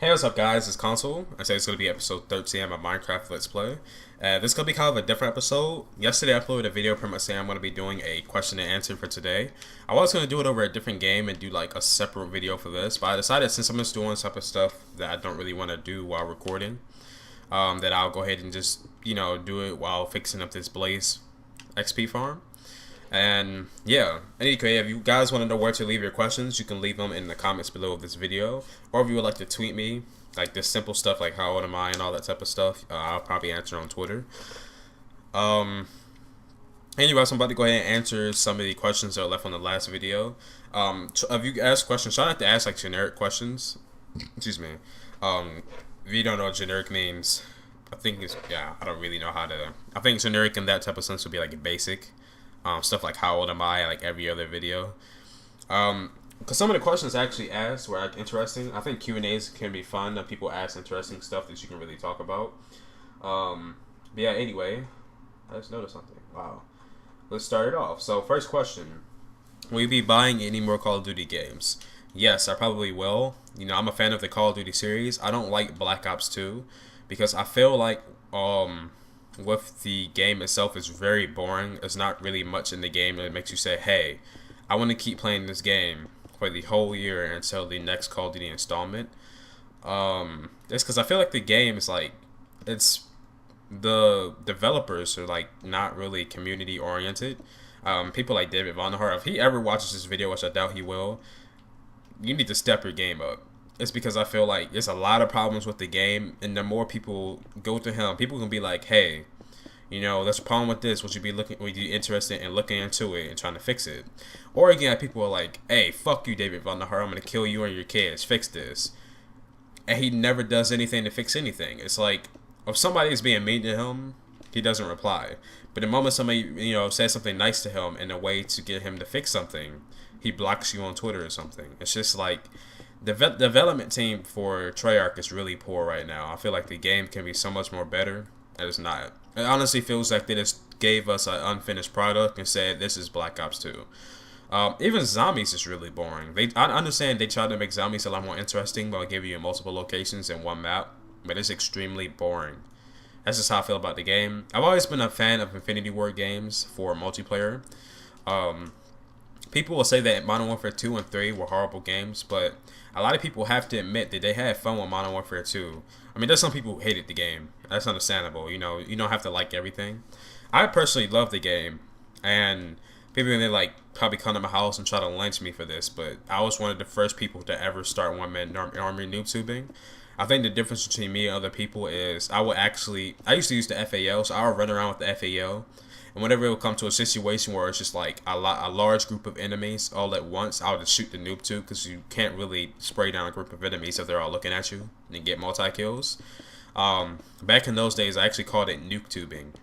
Hey, what's up, guys? It's Console. I say it's going to be episode 13 of my Minecraft Let's Play. This is going to be kind of a different episode. Yesterday, I uploaded a video pretty much saying I'm going to be doing a question and answer for today. I was going to do it over a different game and do like a separate video for this, but I decided since I'm just doing type of stuff that I don't really want to do while recording, that I'll go ahead and just, do it while fixing up this Blaze XP farm. And yeah, anyway, if you guys want to know where to leave your questions, you can leave them in the comments below of this video. Or if you would like to tweet me, like this simple stuff like how old am I and all that type of stuff, I'll probably answer on Twitter. Um, Anyways, I'm about to go ahead and answer some of the questions that are left on the last video. If you ask questions, try not to ask like generic questions. Excuse me. If you don't know what generic means, I think it's, yeah, I don't really know how to. I think generic in that type of sense would be like basic. Stuff like how old am I, like every other video. Because some of the questions I actually asked were like interesting. I think Q&As can be fun. That people ask interesting stuff that you can really talk about. But yeah, anyway, I just noticed something. Wow. Let's start it off. So first question: will you be buying any more Call of Duty games? Yes, I probably will. I'm a fan of the Call of Duty series. I don't like Black Ops 2 because I feel like with the game itself is very boring. There's not really much in the game that makes you say, hey, I want to keep playing this game for the whole year until the next Call of Duty installment. It's because I feel like the game is like, it's the developers are like not really community oriented. People like David Vonderhaar, if he ever watches this video, which I doubt he will, you need to step your game up. It's because I feel like there's a lot of problems with the game, and the more people go to him, people can be like, hey, there's a problem with this. Would you interested in looking into it and trying to fix it? Or again, people are like, hey, fuck you, David Vonderhaar, I'm gonna kill you and your kids. Fix this. And he never does anything to fix anything. It's like, if somebody is being mean to him, he doesn't reply. But the moment somebody, says something nice to him in a way to get him to fix something, he blocks you on Twitter or something. It's just like, the development team for Treyarch is really poor right now. I feel like the game can be so much more better, and it's not. It honestly feels like they just gave us an unfinished product and said this is Black Ops 2. Even zombies is really boring. I understand they tried to make zombies a lot more interesting by giving you multiple locations in one map, but it's extremely boring. That's just how I feel about the game. I've always been a fan of Infinity War games for multiplayer. People will say that Modern Warfare 2 and 3 were horrible games, but a lot of people have to admit that they had fun with Modern Warfare 2. I mean, there's some people who hated the game. That's understandable. You don't have to like everything. I personally love the game, and people they like probably come to my house and try to lynch me for this, but I was one of the first people to ever start one-man army noob tubing. I think the difference between me and other people is I used to use the FAL, so I would run around with the FAL. And whenever it would come to a situation where it's just like a large group of enemies all at once, I would just shoot the noob tube because you can't really spray down a group of enemies if they're all looking at you and get multi-kills. Back in those days, I actually called it nuke tubing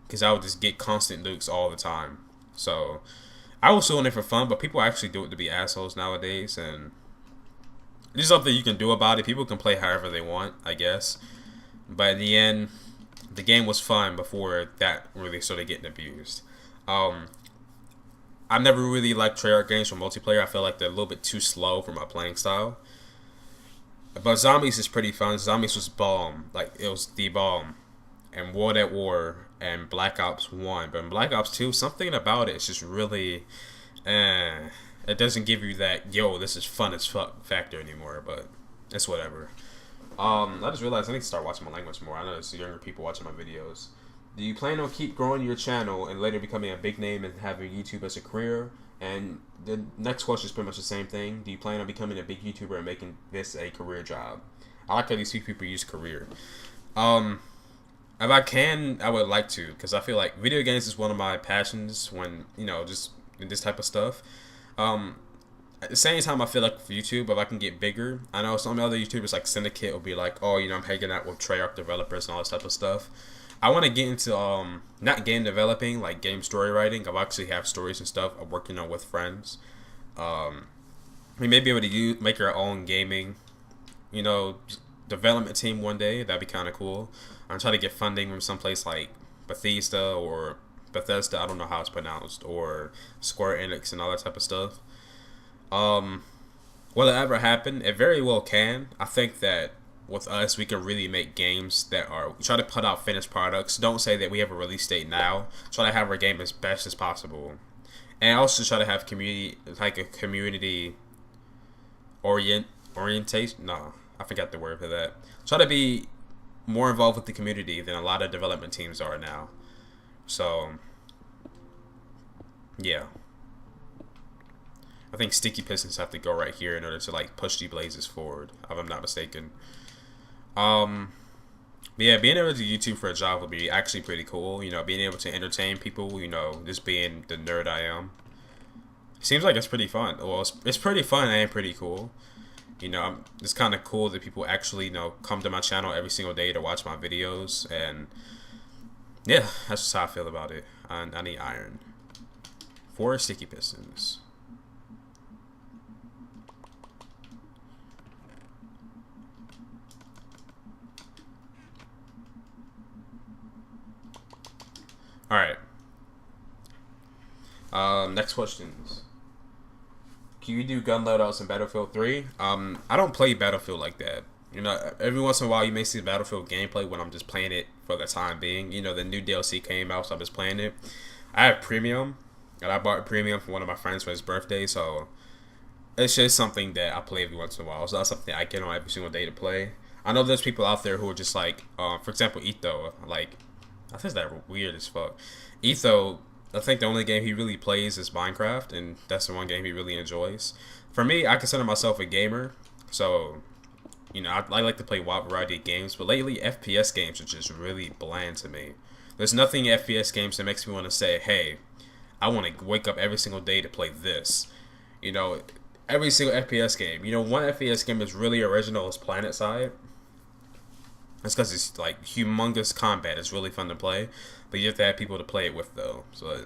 because I would just get constant nukes all the time. So I was doing it for fun, but people actually do it to be assholes nowadays, and there's something you can do about it. People can play however they want, I guess. But in the end, the game was fun before that really started getting abused. I've never really liked Treyarch games for multiplayer. I feel like they're a little bit too slow for my playing style. But Zombies is pretty fun. Zombies was bomb. Like, it was the bomb. And World at War and Black Ops 1. But in Black Ops 2, something about it is just really... it doesn't give you that, yo, this is fun as fuck factor anymore. But it's whatever. I just realized I need to start watching my language more. I know there's younger people watching my videos. Do you plan on keep growing your channel and later becoming a big name and having YouTube as a career? And the next question is pretty much the same thing. Do you plan on becoming a big YouTuber and making this a career job? I like how these people use career. If I can, I would like to, because I feel like video games is one of my passions when, just this type of stuff. At the same time, I feel like for YouTube, if I can get bigger, I know some other YouTubers like Syndicate will be like, oh, I'm hanging out with Treyarch developers and all this type of stuff. I want to get into not game developing, like game story writing. I actually have stories and stuff I'm working on with friends. We may be able to make our own gaming, development team one day. That'd be kind of cool. I'm trying to get funding from someplace like Bethesda or Bethesda. I don't know how it's pronounced, or Square Enix and all that type of stuff. Will it ever happen? It very well can. I think that with us, we can really make games that are try to put out finished products. Don't say that we have a release date now. Try to have our game as best as possible, and also try to have community like a community orientation. No, I forgot the word for that. Try to be more involved with the community than a lot of development teams are now. So yeah, I think Sticky Pistons have to go right here in order to like push the Blazers forward, if I'm not mistaken. Um, but yeah, being able to YouTube for a job would be actually pretty cool. You know, being able to entertain people. You know, just being the nerd I am. Seems like it's pretty fun. Well, it's pretty fun and pretty cool. You know, it's kind of cool that people actually, you know, come to my channel every single day to watch my videos. And yeah, that's just how I feel about it. I need iron. 4 Sticky Pistons. Alright. Next questions. Can you do gun loadouts in Battlefield 3? I don't play Battlefield like that. You know, every once in a while you may see Battlefield gameplay when I'm just playing it for the time being. You know, the new DLC came out, so I'm just playing it. I have Premium, and I bought Premium for one of my friends for his birthday, so it's just something that I play every once in a while. It's not something I get on every single day to play. I know there's people out there who are just like, for example, Etho. Like, I think that's weird as fuck. Etho, I think the only game he really plays is Minecraft, and that's the one game he really enjoys. For me, I consider myself a gamer, so you know I like to play a wide variety of games. But lately, FPS games are just really bland to me. There's nothing in FPS games that makes me want to say, "Hey, I want to wake up every single day to play this." You know, every single FPS game. You know, one FPS game is really original is PlanetSide. That's because it's like humongous combat. It's really fun to play, but you have to have people to play it with though. So,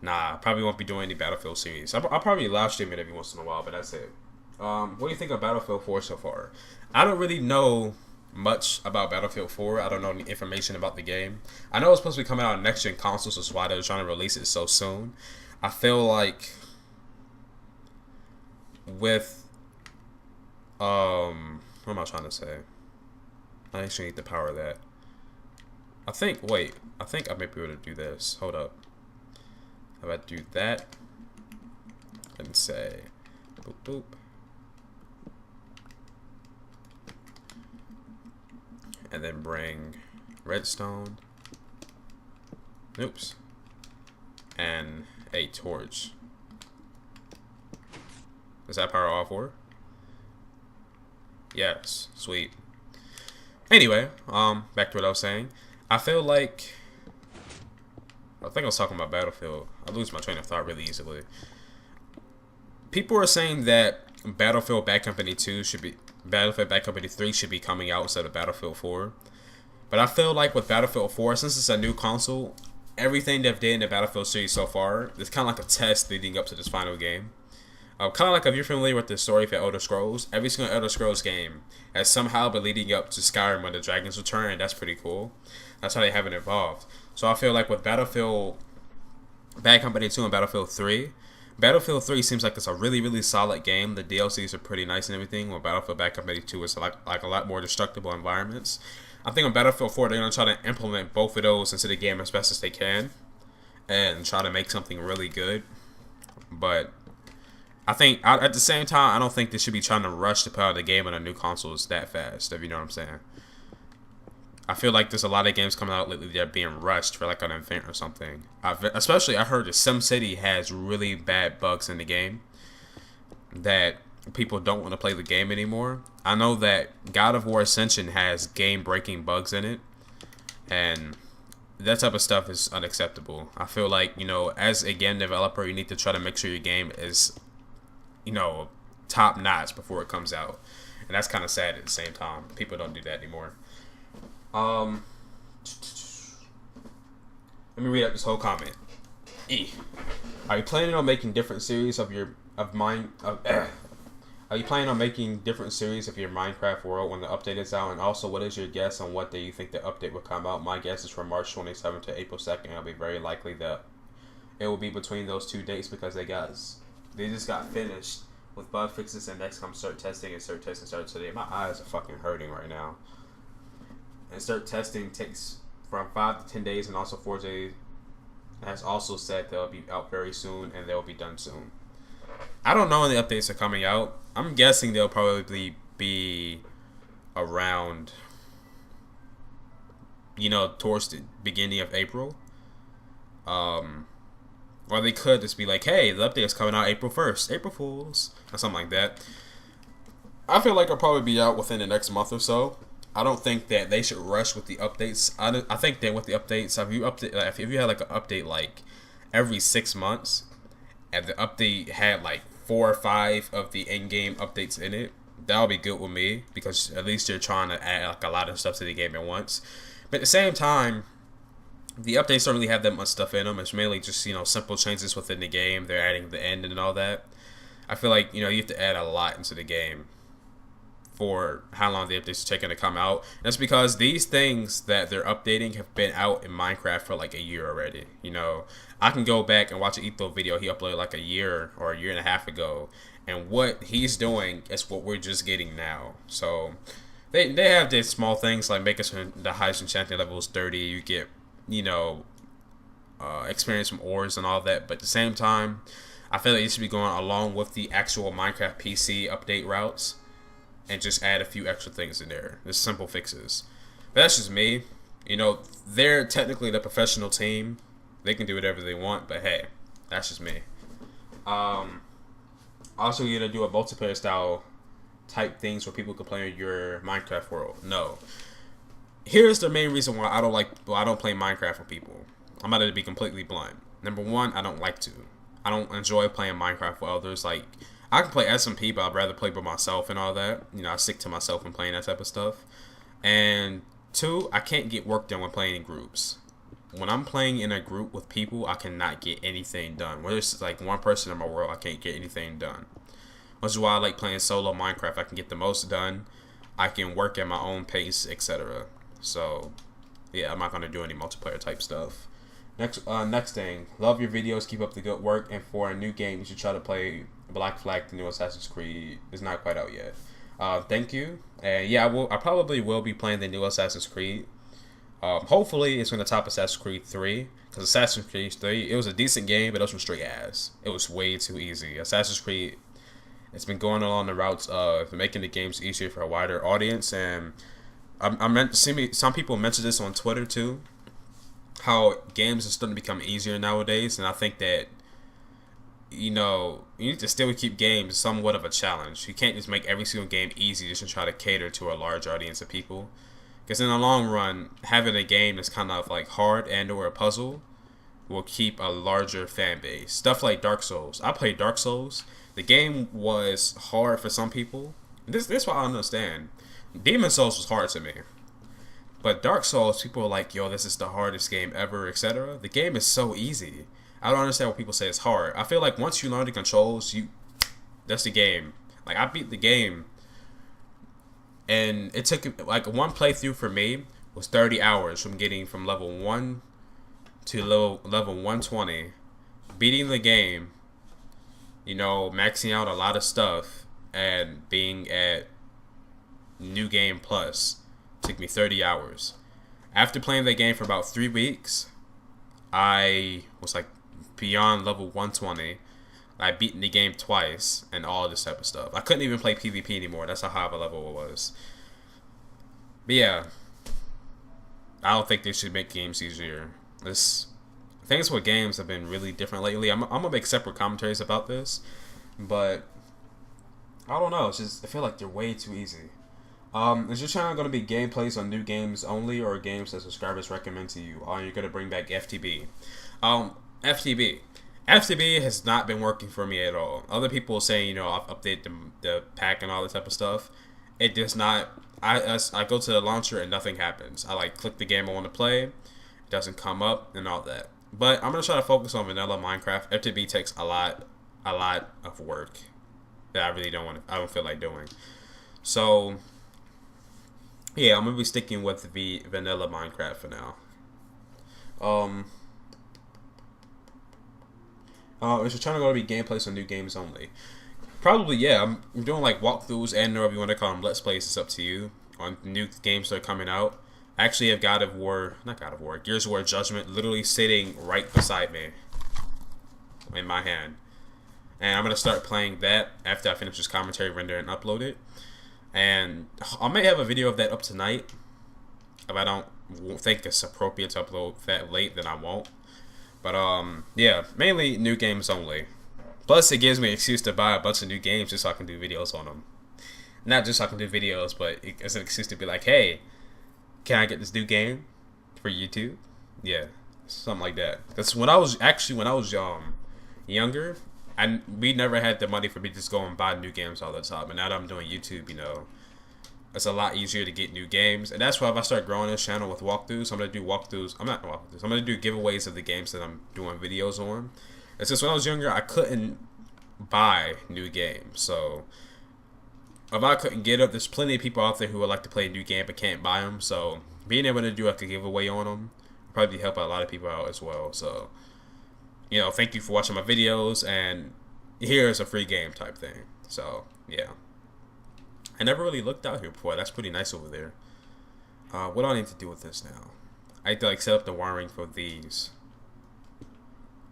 nah, probably won't be doing any Battlefield series. I'll probably live stream it every once in a while, but that's it. What do you think of Battlefield 4 so far? I don't really know much about Battlefield 4. I don't know any information about the game. I know it's supposed to be coming out on next gen consoles, so that's why they're trying to release it so soon. I feel like with what am I trying to say? I actually need to power that. I think I may be able to do this. Hold up. How about do that? And say, boop, boop. And then bring redstone. Oops. And a torch. Does that power all 4? Yes. Sweet. Anyway, back to what I was saying. I feel like I think I was talking about Battlefield. I lose my train of thought really easily. People are saying that Battlefield Bad Company 3 should be coming out instead of Battlefield 4. But I feel like with Battlefield 4, since it's a new console, everything they've done in the Battlefield series so far is kind of like a test leading up to this final game. Kind of like if you're familiar with the story for Elder Scrolls, every single Elder Scrolls game has somehow been leading up to Skyrim when the dragons return, and that's pretty cool. That's how they haven't evolved. So I feel like with Battlefield Bad Company 2 and Battlefield 3, Battlefield 3 seems like it's a really, really solid game. The DLCs are pretty nice and everything, while Battlefield Bad Company 2 is like a lot more destructible environments. I think on Battlefield 4, they're going to try to implement both of those into the game as best as they can and try to make something really good. But I think at the same time, I don't think they should be trying to rush to put out the game on a new consoles that fast, if you know what I'm saying. I feel like there's a lot of games coming out lately that are being rushed for like an event or something. Especially, I heard that SimCity has really bad bugs in the game that people don't want to play the game anymore. I know that God of War Ascension has game-breaking bugs in it, and that type of stuff is unacceptable. I feel like, you know, as a game developer, you need to try to make sure your game is, you know, top notch before it comes out, and that's kind of sad at the same time. People don't do that anymore. Let me read out this whole comment. Are you planning on making different series of your Are you planning on making different series of your Minecraft world when the update is out? And also, what is your guess on what day you think the update will come out? My guess is from March 27th to April 2nd. It'll be very likely that it will be between those two dates because they just got finished with bug fixes, and next comes start testing, and start testing starts today. My eyes are fucking hurting right now. And start testing takes from 5 to 10 days, and also 4 days. Has also said they'll be out very soon, and they'll be done soon. I don't know when the updates are coming out. I'm guessing they'll probably be around, towards the beginning of April. Or they could just be like, hey, the update is coming out April 1st. April Fools. Or something like that. I feel like it'll probably be out within the next month or so. I don't think that they should rush with the updates. I think that with the updates, if you had like an update like every 6 months, and the update had like 4 or 5 of the in-game updates in it, that'll be good with me, because at least you're trying to add like a lot of stuff to the game at once. But at the same time, the updates don't really have that much stuff in them. It's mainly just, simple changes within the game. They're adding the end and all that. I feel like, you have to add a lot into the game for how long the updates are taking to come out. And that's because these things that they're updating have been out in Minecraft for like a year already. I can go back and watch an Etho video he uploaded like a year or a year and a half ago. And what he's doing is what we're just getting now. So they have these small things like making sure the highest enchanting level is 30. You get experience from ores and all that, but at the same time, I feel like it should be going along with the actual Minecraft PC update routes, and just add a few extra things in there. Just simple fixes. But that's just me. They're technically the professional team. They can do whatever they want, but hey, that's just me. Also, you're gonna do a multiplayer style type things where people can play in your Minecraft world. No. Here's the main reason why I don't play Minecraft with people. I'm about to be completely blunt. Number one, I don't like to. I don't enjoy playing Minecraft with others. Like, I can play SMP, but I'd rather play by myself and all that. I stick to myself when playing that type of stuff. And 2, I can't get work done when playing in groups. When I'm playing in a group with people, I cannot get anything done. Whether it's like one person in my world, I can't get anything done. Which is why I like playing solo Minecraft. I can get the most done. I can work at my own pace, etc. So, yeah, I'm not going to do any multiplayer type stuff. Next thing, love your videos, keep up the good work, and for a new game, you should try to play Black Flag, the new Assassin's Creed. It's not quite out yet. Thank you. And yeah, I probably will be playing the new Assassin's Creed. Hopefully, it's going to top Assassin's Creed 3, because Assassin's Creed 3, it was a decent game, but it was some straight ass. It was way too easy. Assassin's Creed, it's been going along the routes of making the games easier for a wider audience, and some people mentioned this on Twitter too, how games are starting to become easier nowadays, and I think that you need to still keep games somewhat of a challenge. You can't just make every single game easy just to try to cater to a large audience of people, because in the long run, having a game that's kind of like hard and or a puzzle will keep a larger fan base. Stuff like Dark Souls. I played Dark Souls. The game was hard for some people. This is what I understand. Demon Souls was hard to me. But Dark Souls, people are like, yo, this is the hardest game ever, etc. The game is so easy. I don't understand what people say it's hard. I feel like once you learn the controls, that's the game. Like, I beat the game, and it took, like, one playthrough for me was 30 hours from getting from level 1 to level 120. Beating the game, maxing out a lot of stuff, and being at New Game Plus took me 30 hours. After playing that game for about 3 weeks, I was like beyond level 120. I beaten the game twice and all this type of stuff. I couldn't even play PvP anymore. That's how high of a level it was. But yeah, I don't think they should make games easier. Things with games have been really different lately. I'm gonna make separate commentaries about this, but I don't know. It's just, I feel like they're way too easy. Is your channel going to be gameplays on new games only, or games that subscribers recommend to you? Are you going to bring back FTB? FTB has not been working for me at all. Other people saying, I've updated the pack and all that type of stuff. It does not. I go to the launcher and nothing happens. I click the game I want to play. It doesn't come up and all that. But I'm going to try to focus on vanilla Minecraft. FTB takes a lot of work that I really I don't feel like doing. So yeah, I'm gonna be sticking with the vanilla Minecraft for now. Is your channel gonna be gameplays on new games only? Probably, yeah. I'm doing like walkthroughs and whatever you want to call them, let's plays. It's up to you on new games that are coming out. I actually have God of War, not God of War, Gears of War Judgment literally sitting right beside me in my hand. And I'm going to start playing that after I finish this commentary, render, and upload it. And I may have a video of that up tonight. If I don't think it's appropriate to upload that late, then I won't. But, yeah, mainly new games only. Plus, it gives me an excuse to buy a bunch of new games just so I can do videos on them. Not just so I can do videos, but it's an excuse to be like, hey, can I get this new game for YouTube? Yeah, something like that. Because when I was younger, we never had the money for me to just go and buy new games all the time. And now that I'm doing YouTube, you know, it's a lot easier to get new games. And that's why if I start growing this channel with walkthroughs, I'm going to do walkthroughs. I'm going to do giveaways of the games that I'm doing videos on. It's just when I was younger, I couldn't buy new games. So if I couldn't get up, there's plenty of people out there who would like to play a new game but can't buy them. So being able to do like a giveaway on them would probably help a lot of people out as well. So, you know, thank you for watching my videos, and here's a free game type thing. So, yeah. I never really looked out here before. That's pretty nice over there. What do I need to do with this now? I need to like set up the wiring for these.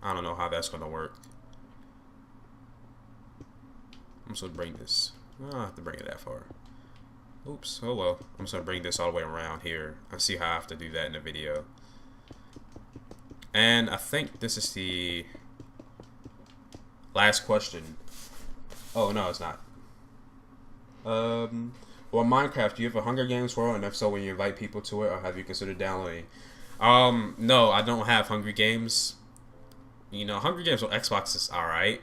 I don't know how that's going to work. I'm just going to bring this. I don't have to bring it that far. Oops. Oh well. I'm just going to bring this all the way around here. I'll see how I have to do that in the video. And I think this is the last question. Oh, no, it's not. Well, Minecraft, do you have a Hunger Games world? And if so, when you invite people to it, or have you considered downloading? No, I don't have Hunger Games. You know, Hunger Games on Xbox is alright.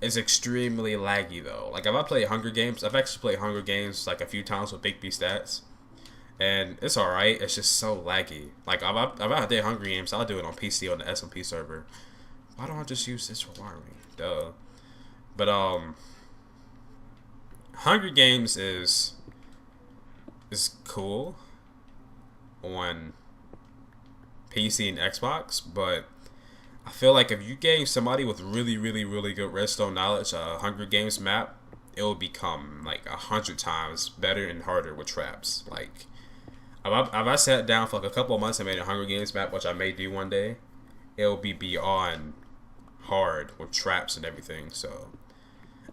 It's extremely laggy, though. Like, if I play Hunger Games, I've actually played Hunger Games, like, a few times with Big B Stats. And it's alright. It's just so laggy. Like, if I did Hunger Games, I'll do it on PC on the SMP server. Why don't I just use this for wiring? Duh. But, Hunger Games is cool on PC and Xbox, but I feel like if you gave somebody with really good redstone knowledge a Hunger Games map, it will become like 100 times better and harder with traps. Like, if I sat down for like a couple of months and made a Hunger Games map, which I may do one day, it will be beyond hard with traps and everything. So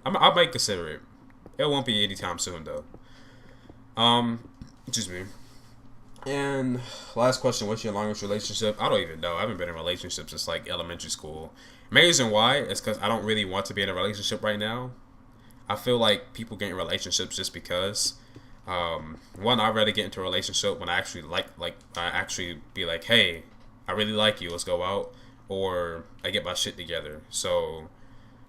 I might consider it. It won't be anytime soon though. Excuse me. And last question, what's your longest relationship? I don't even know. I haven't been in a relationship since like elementary school. Main reason why is because I don't really want to be in a relationship right now. I feel like people get in relationships just because. One, I'd rather get into a relationship when I actually I actually be like, hey, I really like you, let's go out. Or I get my shit together. So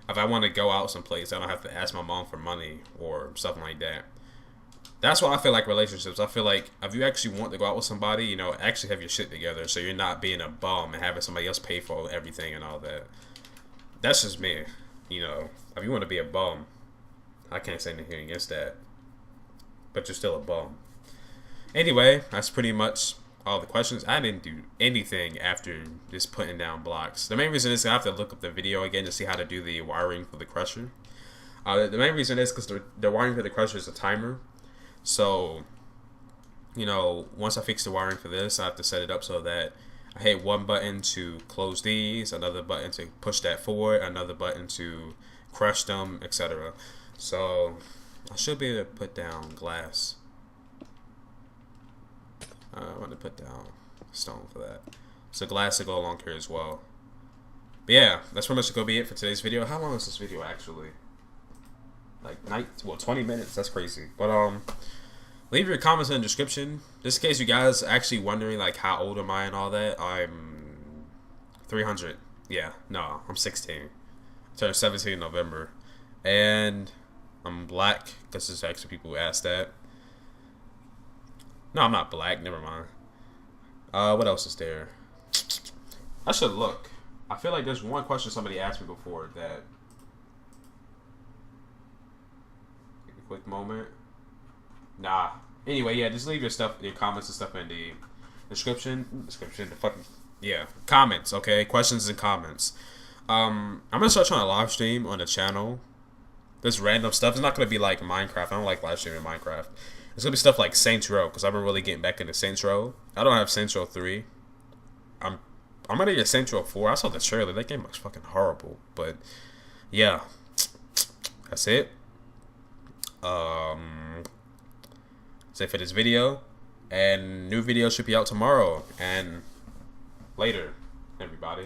if I want to go out someplace, I don't have to ask my mom for money or something like that. That's why I feel like relationships. I feel like if you actually want to go out with somebody, you know, actually have your shit together so you're not being a bum and having somebody else pay for everything and all that. That's just me. You know, if you want to be a bum, I can't say anything against that. But you're still a bum. Anyway, that's pretty much all the questions. I didn't do anything after just putting down blocks. The main reason is I have to look up the video again to see how to do the wiring for the crusher. The main reason is because the wiring for the crusher is a timer. So, you know, once I fix the wiring for this, I have to set it up so that I hit one button to close these, another button to push that forward, another button to crush them, etc. So, I should be able to put down glass. I want to put down stone for that. So glass to go along here as well. But yeah, that's pretty much going to be it for today's video. How long is this video actually? Like 20 minutes. That's crazy. But leave your comments in the description. Just in case you guys are actually wondering like how old am I and all that. I'm 300. Yeah, no, I'm 16. I turned 17 in November. And I'm black, because there's actually people who ask that. No, I'm not black. Never mind. What else is there? I should look. I feel like there's one question somebody asked me before that. Take a quick moment. Nah. Anyway, yeah, just leave your stuff, your comments and stuff in the description. The fucking, yeah, comments. Okay, questions and comments. I'm gonna start trying to live stream on the channel. This random stuff. It's not gonna be like Minecraft. I don't like live streaming Minecraft. It's gonna be stuff like Saints Row, because I've been really getting back into Saints Row. I don't have Saints Row 3. I'm I'm gonna get Saints Row 4. I saw the trailer. That game looks fucking horrible. But yeah, that's it. That's it for this video. And new video should be out tomorrow and later, everybody.